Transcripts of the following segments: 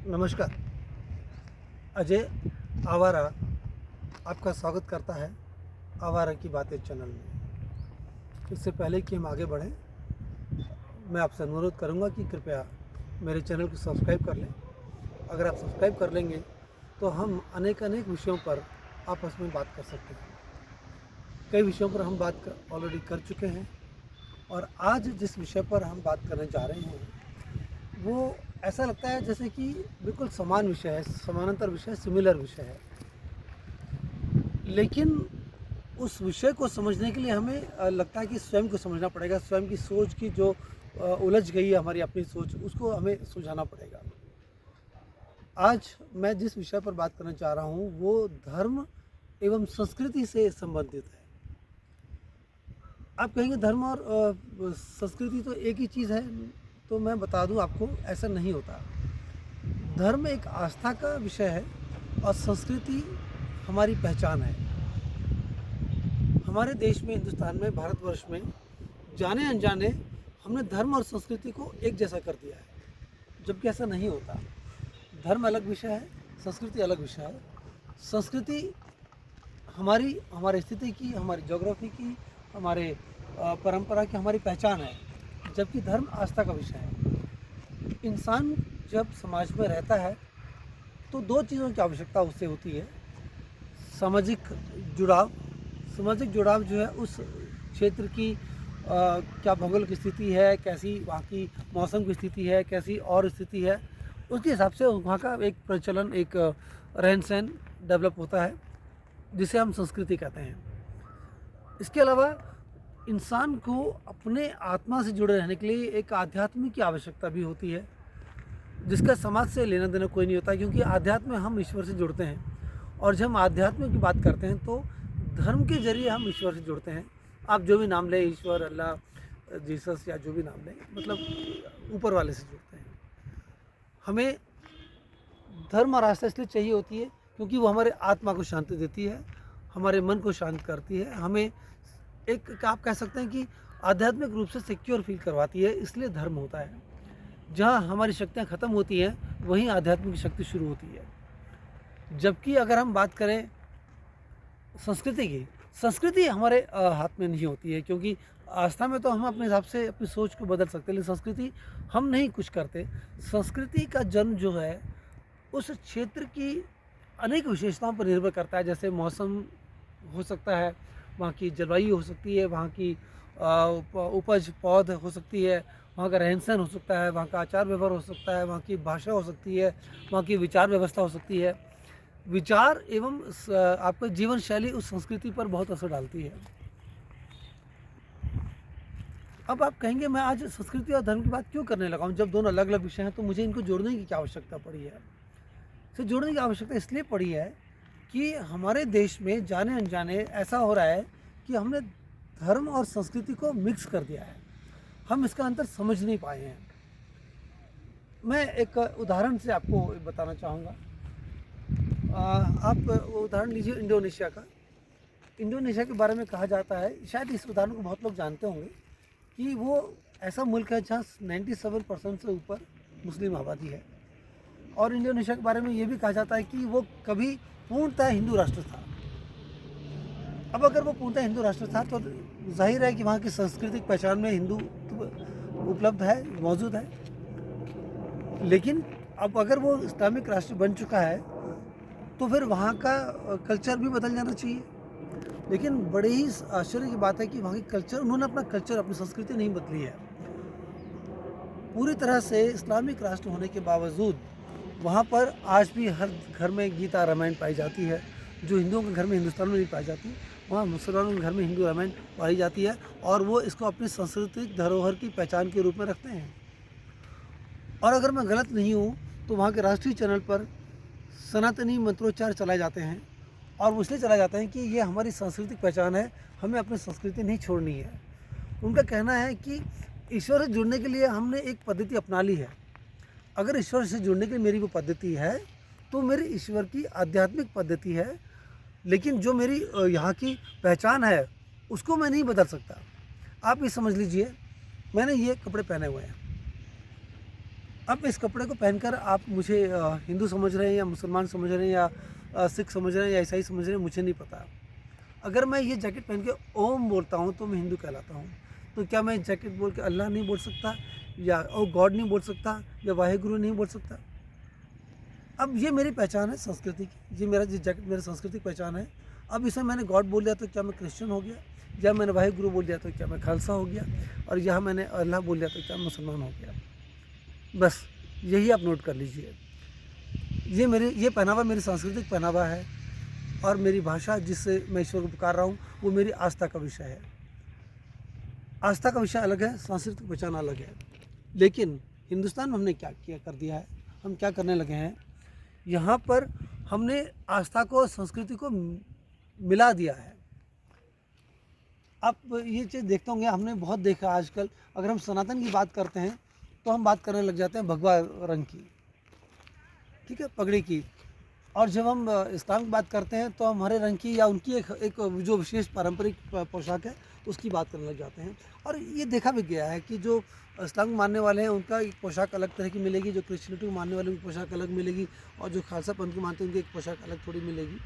नमस्कार। अजय आवारा आपका स्वागत करता है आवारा की बातें चैनल में। इससे पहले कि हम आगे बढ़ें, मैं आपसे अनुरोध करूंगा कि कृपया मेरे चैनल को सब्सक्राइब कर लें। अगर आप सब्सक्राइब कर लेंगे तो हम अनेक विषयों पर आपस में बात कर सकते हैं। कई विषयों पर हम ऑलरेडी कर चुके हैं और आज जिस विषय पर हम बात करने जा रहे हैं वो ऐसा लगता है जैसे कि बिल्कुल समान विषय है, समानांतर विषय, सिमिलर विषय है। लेकिन उस विषय को समझने के लिए हमें लगता है कि स्वयं को समझना पड़ेगा। स्वयं की सोच की जो उलझ गई है हमारी अपनी सोच, उसको हमें सुलझाना पड़ेगा। आज मैं जिस विषय पर बात करना चाह रहा हूँ वो धर्म एवं संस्कृति से संबंधित है। आप कहेंगे धर्म और संस्कृति तो एक ही चीज़ है, तो मैं बता दूं आपको, ऐसा नहीं होता। धर्म एक आस्था का विषय है और संस्कृति हमारी पहचान है। हमारे देश में, हिंदुस्तान में, भारतवर्ष में जाने अनजाने हमने धर्म और संस्कृति को एक जैसा कर दिया है, जबकि ऐसा नहीं होता। धर्म अलग विषय है, संस्कृति अलग विषय है। संस्कृति हमारे स्थिति की, हमारी ज्योग्राफी की, हमारे परंपरा की, हमारी पहचान है, जबकि धर्म आस्था का विषय है। इंसान जब समाज में रहता है तो दो चीज़ों की आवश्यकता उससे होती है। सामाजिक जुड़ाव। सामाजिक जुड़ाव जो है उस क्षेत्र की क्या भौगोलिक स्थिति है, कैसी वहाँ की मौसम की स्थिति है, कैसी और स्थिति है, उसके हिसाब से वहाँ का एक प्रचलन, एक रहन सहन डेवलप होता है, जिसे हम संस्कृति कहते हैं। इसके अलावा इंसान को अपने आत्मा से जुड़े रहने के लिए एक आध्यात्म की आवश्यकता भी होती है, जिसका समाज से लेना देना कोई नहीं होता, क्योंकि आध्यात्म में हम ईश्वर से जुड़ते हैं। और जब हम आध्यात्म की बात करते हैं तो धर्म के जरिए हम ईश्वर से जुड़ते हैं। आप जो भी नाम लें, ईश्वर, अल्लाह, जीसस या जो भी नाम लें, मतलब ऊपर वाले से जुड़ते हैं। हमें धर्म और आस्था इसलिए चाहिए होती है क्योंकि वो हमारे आत्मा को शांति देती है, हमारे मन को शांत करती है, हमें एक आप कह सकते हैं कि आध्यात्मिक रूप से सिक्योर फील करवाती है। इसलिए धर्म होता है। जहाँ हमारी शक्तियाँ ख़त्म होती हैं वहीं आध्यात्मिक शक्ति शुरू होती है। जबकि अगर हम बात करें संस्कृति की, संस्कृति हमारे हाथ में नहीं होती है, क्योंकि आस्था में तो हम अपने हिसाब से अपनी सोच को बदल सकते हैं, लेकिन संस्कृति हम नहीं कुछ करते। संस्कृति का जन्म जो है उस क्षेत्र की अनेक विशेषताओं पर निर्भर करता है। जैसे मौसम हो सकता है, वहाँ की जलवायु हो सकती है, वहाँ की उपज पौध हो सकती है, वहाँ का रहन सहन हो सकता है, वहाँ का आचार व्यवहार हो सकता है, वहाँ की भाषा हो सकती है, वहाँ की विचार व्यवस्था हो सकती है। विचार एवं आपका जीवन शैली उस संस्कृति पर बहुत असर डालती है। अब आप कहेंगे मैं आज संस्कृति और धर्म की बात क्यों करने लगा हूँ, जब दोनों अलग अलग विषय हैं तो मुझे इनको जोड़ने की क्या आवश्यकता पड़ी है। इसे जोड़ने की आवश्यकता इसलिए पड़ी है कि हमारे देश में जाने अनजाने ऐसा हो रहा है कि हमने धर्म और संस्कृति को मिक्स कर दिया है। हम इसका अंतर समझ नहीं पाए हैं। मैं एक उदाहरण से आपको बताना चाहूँगा। आप उदाहरण लीजिए इंडोनेशिया का। इंडोनेशिया के बारे में कहा जाता है, शायद इस उदाहरण को बहुत लोग जानते होंगे, कि वो ऐसा मुल्क है जहाँ 97% से ऊपर मुस्लिम आबादी है। और इंडोनेशिया के बारे में ये भी कहा जाता है कि वो कभी पूर्णतः हिंदू राष्ट्र था। अब अगर वो पूर्णतः हिंदू राष्ट्र था तो जाहिर है कि वहाँ की सांस्कृतिक पहचान में हिंदू उपलब्ध है, मौजूद है। लेकिन अब अगर वो इस्लामिक राष्ट्र बन चुका है तो फिर वहाँ का कल्चर भी बदल जाना चाहिए। लेकिन बड़े ही आश्चर्य की बात है कि वहाँ की कल्चर, उन्होंने अपना कल्चर, अपनी संस्कृति नहीं बदली है। पूरी तरह से इस्लामिक राष्ट्र होने के बावजूद वहाँ पर आज भी हर घर में गीता रामायण पाई जाती है। जो हिंदुओं के घर में हिंदुस्तान में नहीं पाई जाती, वहाँ मुसलमानों के घर में हिंदू रामायण पाई जाती है, और वो इसको अपनी सांस्कृतिक धरोहर की पहचान के रूप में रखते हैं। और अगर मैं गलत नहीं हूँ तो वहाँ के राष्ट्रीय चैनल पर सनातनी मंत्रोच्चार चलाए जाते हैं, और वो इसलिए चलाए जाते हैं कि ये हमारी सांस्कृतिक पहचान है, हमें अपनी संस्कृति नहीं छोड़नी है। उनका कहना है कि ईश्वर से जुड़ने के लिए हमने एक पद्धति अपना ली है। अगर ईश्वर से जुड़ने की मेरी वो पद्धति है तो मेरी ईश्वर की आध्यात्मिक पद्धति है, लेकिन जो मेरी यहाँ की पहचान है उसको मैं नहीं बदल सकता। आप ये समझ लीजिए, मैंने ये कपड़े पहने हुए हैं, अब इस कपड़े को पहनकर आप मुझे हिंदू समझ रहे हैं या मुसलमान समझ रहे हैं या सिख समझ रहे हैं या ईसाई समझ रहे हैं, मुझे नहीं पता। अगर मैं ये जैकेट पहन के ओम बोलता हूँ तो मैं हिंदू कहलाता हूँ। तो क्या मैं जैकेट बोल के अल्लाह नहीं बोल सकता, या ओ गॉड नहीं बोल सकता, या वाहेगुरु नहीं बोल सकता? अब ये मेरी पहचान है संस्कृति की, ये मेरा जैकेट मेरी सांस्कृतिक पहचान है। अब इसे मैंने गॉड बोल दिया तो क्या मैं क्रिश्चियन हो गया, या मैंने वाहेगुरु बोल दिया तो क्या मैं खालसा हो गया, और यहाँ मैंने अल्लाह बोल दिया तो क्या मुसलमान हो गया? बस यही आप नोट कर लीजिए। ये पहनावा मेरी सांस्कृतिक पहनावा है, और मेरी भाषा जिससे मैं ईश्वर को पुकार रहा हूँ वो मेरी आस्था का विषय है। आस्था का विषय अलग है, सांस्कृतिक पहचान अलग है। लेकिन हिंदुस्तान में हमने क्या किया कर दिया है, हम क्या करने लगे हैं, यहाँ पर हमने आस्था को संस्कृति को मिला दिया है। आप ये चीज़ देखते होंगे, हमने बहुत देखा आजकल, अगर हम सनातन की बात करते हैं तो हम बात करने लग जाते हैं भगवा रंग की, ठीक है, पगड़ी की। और जब हम इस्लाम की बात करते हैं तो हम हरे रंग की या उनकी एक जो विशेष पारंपरिक पोशाक है उसकी बात करने लग जाते हैं। और ये देखा भी गया है कि जो इस्लाम को मानने वाले हैं उनका एक पोशाक अलग तरह की मिलेगी, जो क्रिश्चियनिटी को मानने वाले उनकी पोशाक अलग मिलेगी, और जो खालसा पंथ को मानते हैं उनकी एक पोशाक अलग थोड़ी मिलेगी।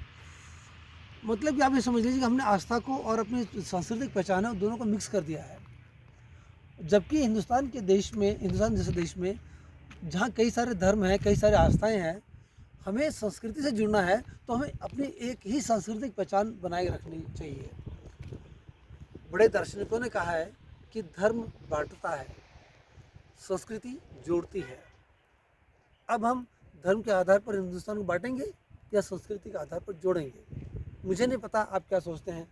मतलब कि आप ये समझ लीजिए कि हमने आस्था को और अपनी सांस्कृतिक पहचान है दोनों को मिक्स कर दिया है। जबकि हिंदुस्तान जैसे देश में जहाँ कई सारे धर्म हैं, कई सारे आस्थाएँ हैं, हमें संस्कृति से जुड़ना है तो हमें अपनी एक ही सांस्कृतिक पहचान बनाए रखनी चाहिए। बड़े दार्शनिकों ने कहा है कि धर्म बांटता है, संस्कृति जोड़ती है। अब हम धर्म के आधार पर हिंदुस्तान को बांटेंगे या संस्कृति के आधार पर जोड़ेंगे, मुझे नहीं पता आप क्या सोचते हैं।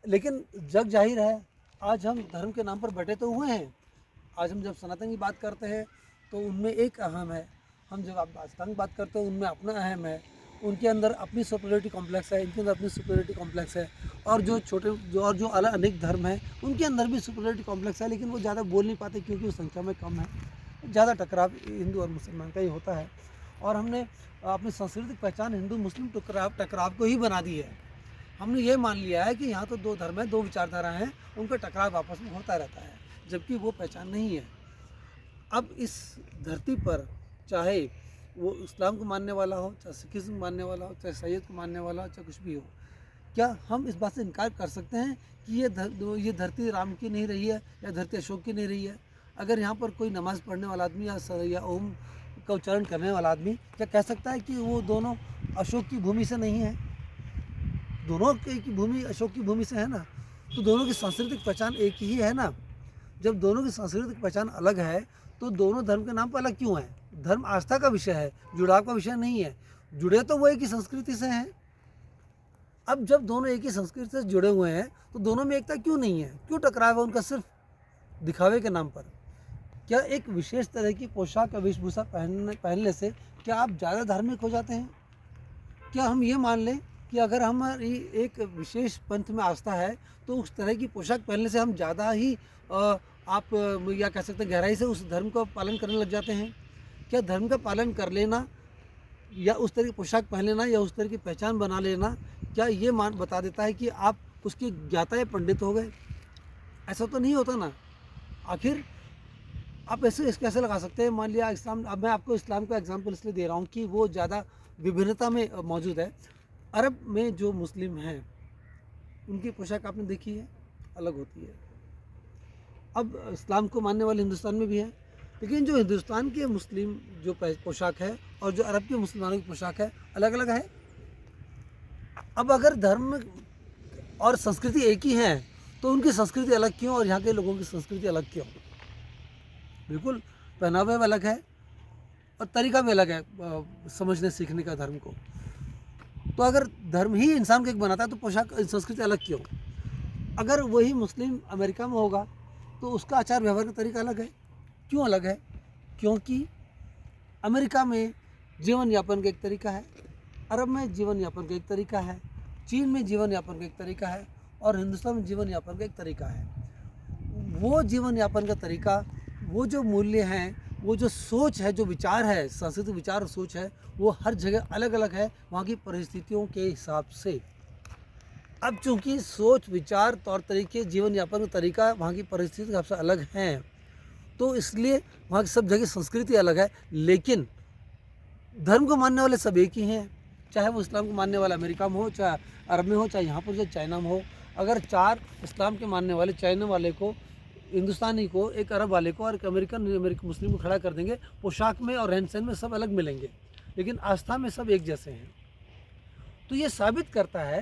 लेकिन जग जाहिर है, आज हम धर्म के नाम पर बटे तो हुए हैं। आज हम जब सनातन की बात करते हैं तो उनमें एक अहम है, हम जब आप आस्था की बात करते हैं उनमें अपना अहम है, उनके अंदर अपनी सुपीरियरिटी कॉम्प्लेक्स है, इनके अंदर अपनी सुपीरियरिटी कॉम्प्लेक्स है। और जो अलग अनेक धर्म हैं उनके अंदर भी सुपीरियरिटी कॉम्प्लेक्स है, लेकिन वो ज़्यादा बोल नहीं पाते क्योंकि वो संख्या में कम है। ज़्यादा टकराव हिंदू और मुसलमान का ही होता है, और हमने अपनी सांस्कृतिक पहचान हिंदू मुस्लिम टकराव को ही बना दी है। हमने ये मान लिया है कि यहाँ तो दो धर्म है, दो विचारधारा हैं, उनका टकराव आपस में होता रहता है, जबकि वो पहचान नहीं है। अब इस धरती पर चाहे वो इस्लाम को मानने वाला हो, चाहे सिखिज़्म को मानने वाला हो, चाहे सैयद को मानने वाला हो, चाहे कुछ भी हो, क्या हम इस बात से इनकार कर सकते हैं कि ये धरती राम की नहीं रही है या धरती अशोक की नहीं रही है? अगर यहाँ पर कोई नमाज़ पढ़ने वाला आदमी या ओम का उच्चारण करने वाला आदमी क्या कह सकता है कि वो दोनों अशोक की भूमि से नहीं है? दोनों की भूमि अशोक की भूमि से है ना, तो दोनों की सांस्कृतिक पहचान एक ही है ना। जब दोनों की सांस्कृतिक पहचान अलग है तो दोनों धर्म के नाम पर अलग क्यों है? धर्म आस्था का विषय है, जुड़ाव का विषय नहीं है। जुड़े तो वो एक ही संस्कृति से हैं। अब जब दोनों एक ही संस्कृति से जुड़े हुए हैं तो दोनों में एकता क्यों नहीं है? क्यों टकराव है उनका सिर्फ दिखावे के नाम पर? क्या एक विशेष तरह की पोशाक या वेशभूषा पहनने से क्या आप ज़्यादा धार्मिक हो जाते हैं? क्या हम ये मान लें कि अगर हमारी एक विशेष पंथ में आस्था है तो उस तरह की पोशाक पहनने से हम ज़्यादा ही आप या कह सकते हैं गहराई से उस धर्म का पालन करने लग जाते हैं? क्या धर्म का पालन कर लेना या उस तरह की पोशाक पहन लेना या उस तरह की पहचान बना लेना, क्या ये बता देता है कि आप उसके ज्ञाता या पंडित हो गए? ऐसा तो नहीं होता ना। आखिर आप ऐसे कैसे लगा सकते हैं? मान लिया इस्लाम, अब मैं आपको इस्लाम का एग्जाम्पल इसलिए दे रहा हूँ कि वो ज़्यादा विभिन्नता में मौजूद है। अरब में जो मुस्लिम हैं उनकी पोशाक आपने देखी है, अलग होती है। अब इस्लाम को मानने वाले हिंदुस्तान में भी हैं, लेकिन जो हिंदुस्तान के मुस्लिम जो पोशाक है और जो अरब के मुसलमानों की पोशाक है अलग अलग है। अब अगर धर्म और संस्कृति एक ही है तो उनकी संस्कृति अलग क्यों और यहाँ के लोगों की संस्कृति अलग क्यों? बिल्कुल, पहनावा भी अलग है और तरीका भी अलग है समझने सीखने का धर्म को। तो अगर धर्म ही इंसान को एक बनाता है तो पोशाक संस्कृति अलग क्यों? अगर वही मुस्लिम अमेरिका में होगा तो उसका आचार व्यवहार का तरीका अलग है। क्यों अलग है? क्योंकि अमेरिका में जीवन यापन का एक तरीका है, अरब में जीवन यापन का एक तरीका है, चीन में जीवन यापन का एक तरीका है और हिंदुस्तान में जीवन यापन का एक तरीका है। वो जीवन यापन का तरीका, वो जो मूल्य हैं, वो जो सोच है, जो विचार है, सांस्कृतिक विचार और सोच है, वो हर जगह अलग अलग है वहाँ की परिस्थितियों के हिसाब से। अब चूँकि सोच, विचार, तौर तरीके, जीवन यापन का तरीका वहाँ की परिस्थिति के हिसाब से अलग हैं, तो इसलिए वहाँ की सब जगह संस्कृति अलग है, लेकिन धर्म को मानने वाले सब एक ही हैं। चाहे वो इस्लाम को मानने वाला अमेरिका में हो, चाहे अरब में हो, चाहे यहाँ पर जो चाइना में हो। अगर 4 इस्लाम के मानने वाले चाइना वाले को, हिंदुस्तानी को, एक अरब वाले को और एक अमेरिकन मुस्लिम को खड़ा कर देंगे, पोशाक में और रहन सहन में सब अलग मिलेंगे, लेकिन आस्था में सब एक जैसे हैं। तो ये साबित करता है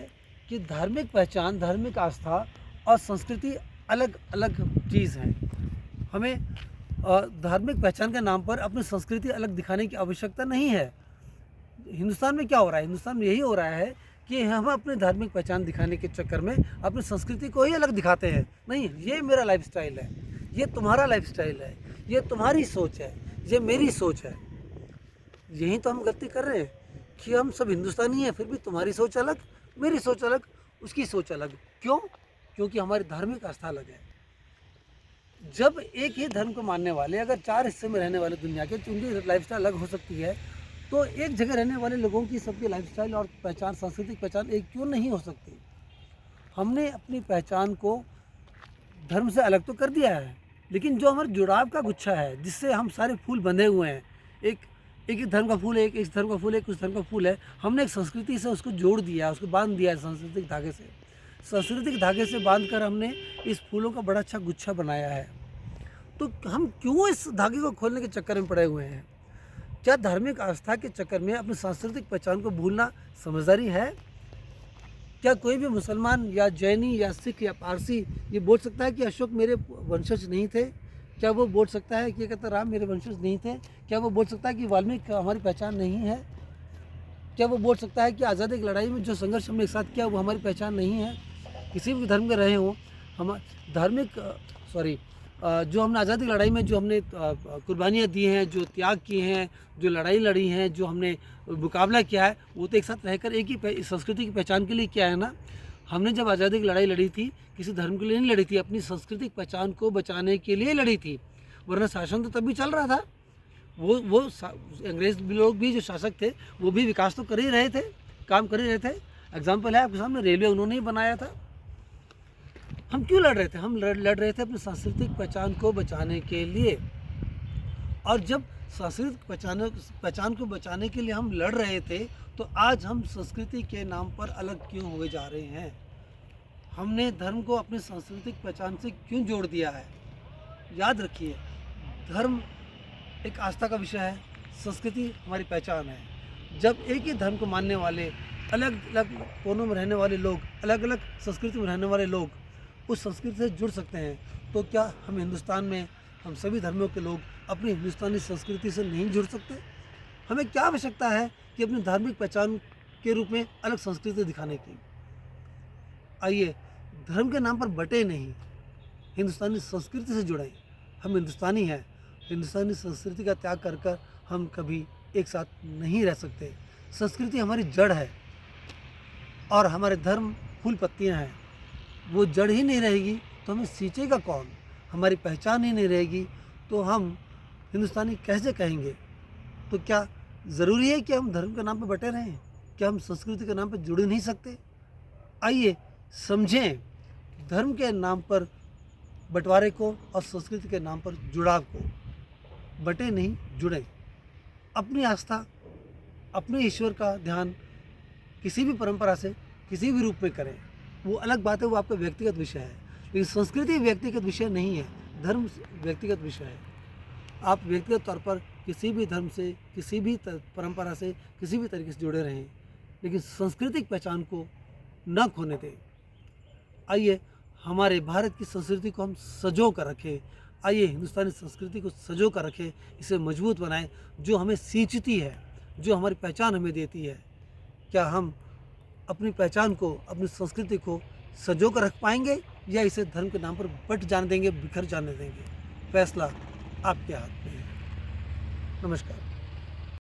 कि धार्मिक पहचान, धार्मिक आस्था और संस्कृति अलग अलग चीज़ हैं। हमें धार्मिक पहचान के नाम पर अपनी संस्कृति अलग दिखाने की आवश्यकता नहीं है। हिंदुस्तान में क्या हो रहा है? हिंदुस्तान में यही हो रहा है कि हम अपने धार्मिक पहचान दिखाने के चक्कर में अपनी संस्कृति को ही अलग दिखाते हैं। नहीं, ये मेरा लाइफस्टाइल है, ये तुम्हारा लाइफस्टाइल है, ये तुम्हारी सोच है, ये मेरी सोच है। यही तो हम गलती कर रहे हैं कि हम सब हिंदुस्तानी हैं, फिर भी तुम्हारी सोच अलग, मेरी सोच अलग, उसकी सोच अलग। क्यों? क्योंकि हमारी धार्मिक आस्था अलग है। जब एक ही धर्म को मानने वाले अगर 4 हिस्से में रहने वाले दुनिया के, तो उनकी लाइफस्टाइल अलग हो सकती है, तो एक जगह रहने वाले लोगों की सबकी लाइफस्टाइल और पहचान, सांस्कृतिक पहचान एक क्यों नहीं हो सकती? हमने अपनी पहचान को धर्म से अलग तो कर दिया है, लेकिन जो हमारे जुड़ाव का गुच्छा है, जिससे हम सारे फूल बंधे हुए हैं, एक ही धर्म का फूल है, एक इस धर्म का फूल है, एक उस धर्म का फूल है, हमने एक संस्कृति से उसको जोड़ दिया, उसको बांध दिया है सांस्कृतिक धागे से। सांस्कृतिक धागे से बांधकर हमने इस फूलों का बड़ा अच्छा गुच्छा बनाया है। तो हम क्यों इस धागे को खोलने के चक्कर में पड़े हुए हैं? क्या धार्मिक आस्था के चक्कर में अपनी सांस्कृतिक पहचान को भूलना समझदारी है? क्या कोई भी मुसलमान या जैनी या सिख या पारसी ये बोल सकता है कि अशोक मेरे वंशज नहीं थे? क्या वो बोल सकता है कि कहता राम मेरे वंशज नहीं थे? क्या वो बोल सकता है कि वाल्मीकि हमारी पहचान नहीं है? क्या वो बोल सकता है कि आज़ादी की लड़ाई में जो संघर्ष हमने एक साथ किया वो हमारी पहचान नहीं है? किसी भी धर्म के रहे हों, हम धार्मिक जो हमने आज़ादी की लड़ाई में जो हमने कुर्बानियाँ दी हैं, जो त्याग किए हैं, जो लड़ाई लड़ी हैं, जो हमने मुकाबला किया है, वो तो एक साथ रहकर एक ही संस्कृति की पहचान के लिए किया है ना। हमने जब आज़ादी की लड़ाई लड़ी थी, किसी धर्म के लिए नहीं लड़ी थी, अपनी सांस्कृतिक पहचान को बचाने के लिए लड़ी थी, वरना शासन तो तब भी चल रहा था। वो अंग्रेज लोग भी जो शासक थे वो भी विकास तो कर ही रहे थे, काम कर ही रहे थे। एग्जाम्पल है आपके सामने, रेलवे उन्होंने ही बनाया था। हम क्यों लड़ रहे थे? हम लड़ रहे थे अपनी सांस्कृतिक पहचान को बचाने के लिए। और जब सांस्कृतिक पहचान को बचाने के लिए हम लड़ रहे थे, तो आज हम संस्कृति के नाम पर अलग क्यों हुए जा रहे हैं? हमने धर्म को अपनी सांस्कृतिक पहचान से क्यों जोड़ दिया है? याद रखिए, धर्म एक आस्था का विषय है, संस्कृति हमारी पहचान है। जब एक ही धर्म को मानने वाले अलग अलग कोनों में रहने वाले लोग, अलग अलग संस्कृति में रहने वाले लोग उस संस्कृति से जुड़ सकते हैं, तो क्या हम हिंदुस्तान में, हम सभी धर्मों के लोग अपनी हिंदुस्तानी संस्कृति से नहीं जुड़ सकते? हमें क्या आवश्यकता है कि अपनी धार्मिक पहचान के रूप में अलग संस्कृति दिखाने की? आइए, धर्म के नाम पर बटे नहीं, हिंदुस्तानी संस्कृति से जुड़ें। हम हिंदुस्तानी हैं, हिंदुस्तानी संस्कृति का त्याग कर कर हम कभी एक साथ नहीं रह सकते। संस्कृति हमारी जड़ है और हमारे धर्म फूल पत्तियाँ हैं। वो जड़ ही नहीं रहेगी तो हमें सींचेगा कौन? हमारी पहचान ही नहीं रहेगी तो हम हिंदुस्तानी कैसे कहेंगे? तो क्या ज़रूरी है कि हम धर्म के नाम पर बटे रहें? क्या हम संस्कृति के नाम पर जुड़ नहीं सकते? आइए समझें धर्म के नाम पर बंटवारे को और संस्कृति के नाम पर जुड़ाव को। बटे नहीं, जुड़ें। अपनी आस्था, अपने ईश्वर का ध्यान किसी भी परंपरा से किसी भी रूप में करें, वो अलग बात है, वो आपका व्यक्तिगत विषय है। लेकिन संस्कृति व्यक्तिगत विषय नहीं है, धर्म व्यक्तिगत विषय है। आप व्यक्तिगत तौर पर किसी भी धर्म से, किसी भी परंपरा से, किसी भी तरीके से जुड़े रहें, लेकिन सांस्कृतिक पहचान को न खोने दें। आइए हमारे भारत की संस्कृति को हम सजो कर रखें। आइए हिंदुस्तानी संस्कृति को सजो कर रखें, इसे मजबूत बनाएं, जो हमें सींचती है, जो हमारी पहचान हमें देती है। क्या हम अपनी पहचान को, अपनी संस्कृति को सजो कर रख पाएंगे या इसे धर्म के नाम पर बट जाने देंगे, बिखर जाने देंगे? फैसला आपके हाथ में है। नमस्कार।